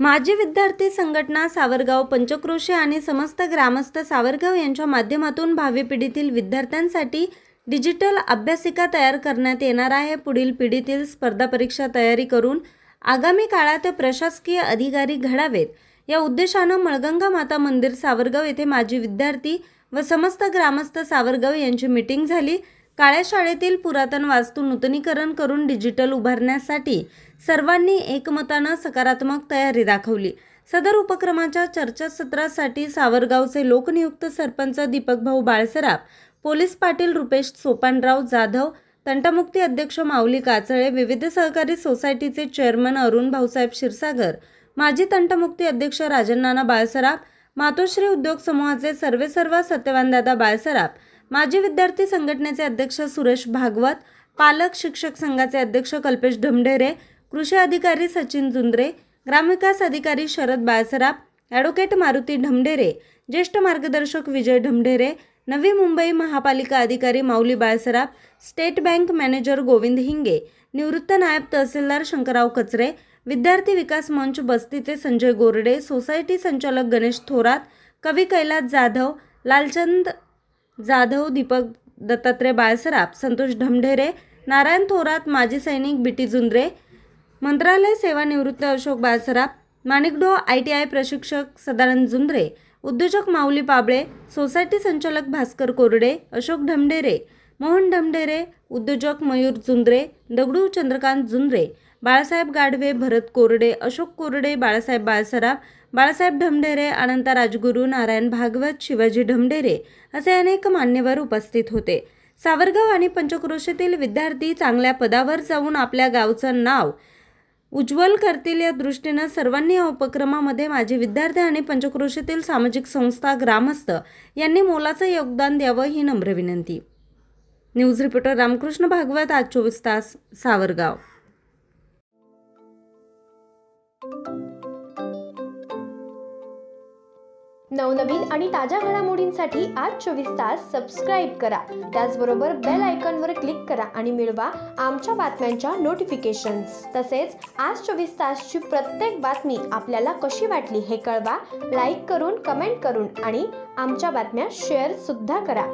माजी विद्यार्थी संघटना सावरगाव, पंचक्रोशी आणि समस्त ग्रामस्थ सावरगाव यांच्या माध्यमातून भावी पिढीतील विद्यार्थ्यांसाठी डिजिटल अभ्यासिका तयार करण्यात येणार आहे। पुढील पिढीतील स्पर्धा परीक्षा तयारी करून आगामी काळात प्रशासकीय अधिकारी घडावेत या उद्देशाने मळगंगा माता मंदिर सावरगाव येथे माजी विद्यार्थी व समस्त ग्रामस्थ सावरगाव यांची मीटिंग झाली। काळ्या शाळेतील पुरातन वास्तू नूतनीकरण करून डिजिटल उभारण्यासाठी सर्वांनी एकमताने सकारात्मक तयारी दाखवली। सदर उपक्रमाच्या चर्चासत्रासाठी सावरगावचे लोकनियुक्त सरपंच दीपक भाऊ बाळसराफ, पोलीस पाटील रुपेश सोपानराव जाधव, तंटामुक्ती अध्यक्ष माऊली काचळे, विविध सहकारी सोसायटीचे चेअरमन अरुण भाऊसाहेब क्षीरसागर, माजी तंटामुक्ती अध्यक्ष राजन्नाना बाळसराफ, मातोश्री उद्योग समूहाचे सर्वेसर्वा सत्यवानदादा बाळसराफ, माजी विद्यार्थी संघटनेचे अध्यक्ष सुरेश भागवत, पालक शिक्षक संघाचे अध्यक्ष कल्पेश ढमढेरे, कृषी अधिकारी सचिन जुंद्रे, ग्रामविकास अधिकारी शरद बाळसराफ, ॲडव्होकेट मारुती ढमढेरे, ज्येष्ठ मार्गदर्शक विजय ढमढेरे, नवी मुंबई महापालिका अधिकारी Mauli Balsaraf, state bank manager Govind Hinge, निवृत्त नायब तहसीलदार शंकरराव कचरे, विद्यार्थी विकास मंच बस्तीचे संजय गोरडे, सोसायटी संचालक गणेश थोरात, कवी कैलास जाधव, लालचंद जाधव, दीपक दत्तात्रय बाळसराफ, संतोष ढमढेरे, नारायण थोरात, माजी सैनिक बीटी जुंद्रे, मंत्रालय सेवानिवृत्त अशोक बाळसराफ, माणिकडो ITI प्रशिक्षक सदानंद जुंद्रे, उद्योजक माऊली पाबळे, सोसायटी संचालक भास्कर कोरडे, अशोक ढमढेरे, मोहन ढमढेरे, उद्योजक मयूर जुंद्रे, दगडू चंद्रकांत जुंद्रे, बाळासाहेब गाढवे, भरत कोरडे, अशोक कोरडे, बाळासाहेब बाळसराफ, बाळासाहेब ढमढेरे, अनंता राजगुरू, नारायण भागवत, शिवाजी ढमढेरे असे अनेक मान्यवर उपस्थित होते। सावरगाव आणि पंचक्रोशीतील विद्यार्थी चांगल्या पदावर जाऊन आपल्या गावचं नाव उज्ज्वल करतील या दृष्टीने सर्वांनी या उपक्रमामध्ये माजी विद्यार्थी आणि पंचक्रोशीतील सामाजिक संस्था, ग्रामस्थ यांनी मोलाचं योगदान द्यावं ही नम्र विनंती। न्यूज रिपोर्टर रामकृष्ण भागवत, आज 24 तास, सावरगाव। नवनवीन आणि ताज्या घडामोडींसाठी आज 24 तास सबस्क्राईब करा। त्याचबरोबर बेल आयकॉनवर क्लिक करा आणि मिळवा आमच्या बातम्यांच्या नोटिफिकेशन्स। तसेच आज 24 तासची प्रत्येक बातमी आपल्याला कशी वाटली हे कळवा, लाईक करून, कमेंट करून आणि आमच्या बातम्या शेअर सुद्धा करा।